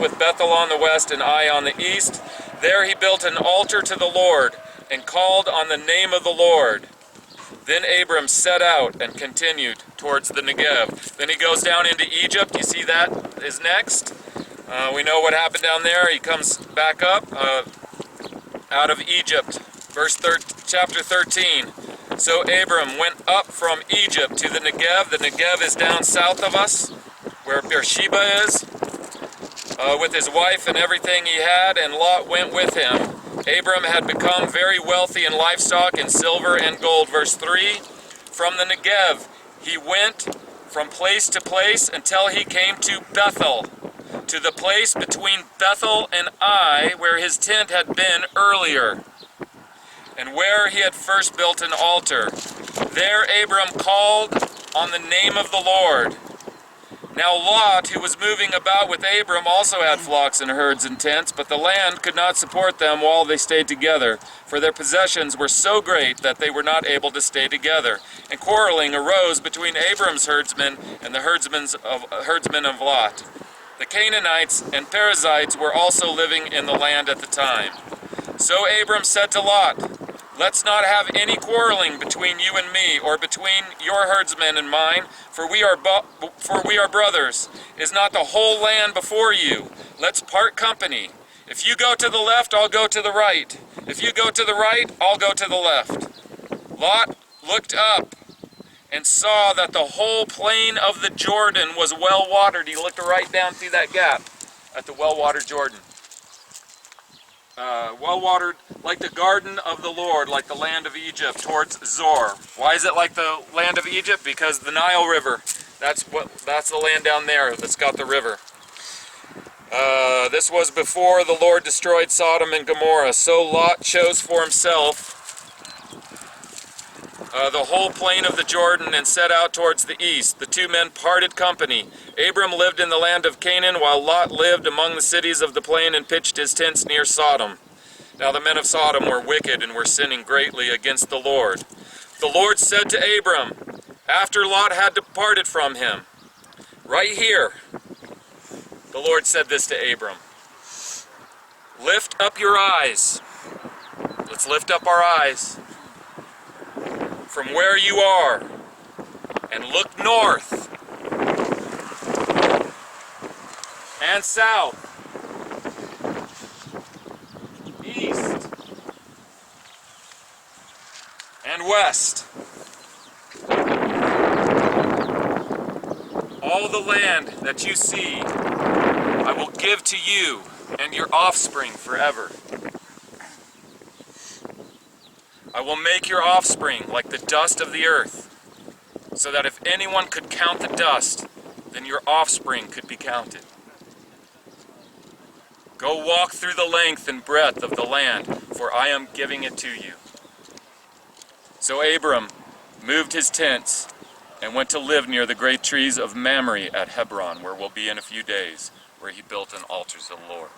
with Bethel on the west and Ai on the east. There he built an altar to the Lord and called on the name of the Lord. Then Abram set out and continued towards the Negev. Then he goes down into Egypt. You see that is next. We know what happened down there. He comes back up out of Egypt. Chapter 13. So Abram went up from Egypt to the Negev. The Negev is down south of us, where Beersheba is, with his wife and everything he had, and Lot went with him. Abram had become very wealthy in livestock and silver and gold. Verse 3, from the Negev he went from place to place until he came to Bethel, to the place between Bethel and Ai, where his tent had been earlier, and where he had first built an altar. There Abram called on the name of the Lord. Now Lot, who was moving about with Abram, also had flocks and herds and tents, but the land could not support them while they stayed together, for their possessions were so great that they were not able to stay together. And quarreling arose between Abram's herdsmen and the herdsmen of Lot. The Canaanites and Perizzites were also living in the land at the time. So Abram said to Lot, let's not have any quarreling between you and me, or between your herdsmen and mine, for we are brothers. Is not the whole land before you? Let's part company. If you go to the left, I'll go to the right. If you go to the right, I'll go to the left. Lot looked up and saw that the whole plain of the Jordan was well watered. He looked right down through that gap at the well-watered Jordan. Well-watered, like the garden of the Lord, like the land of Egypt towards Zor. Why is it like the land of Egypt? Because the Nile River, that's the land down there that's got the river. This was before the Lord destroyed Sodom and Gomorrah. So Lot chose for himself the whole plain of the Jordan and set out towards the east. The two men parted company. Abram lived in the land of Canaan, while Lot lived among the cities of the plain and pitched his tents near Sodom. Now the men of Sodom were wicked and were sinning greatly against the Lord. The Lord said to Abram, after Lot had departed from him, right here, the Lord said this to Abram, lift up your eyes. Let's lift up our eyes from where you are and look north and south, east and west. All the land that you see, I will give to you and your offspring forever. I will make your offspring like the dust of the earth, so that if anyone could count the dust, then your offspring could be counted. Go walk through the length and breadth of the land, for I am giving it to you. So Abram moved his tents and went to live near the great trees of Mamre at Hebron, where we'll be in a few days, where he built an altar to the Lord.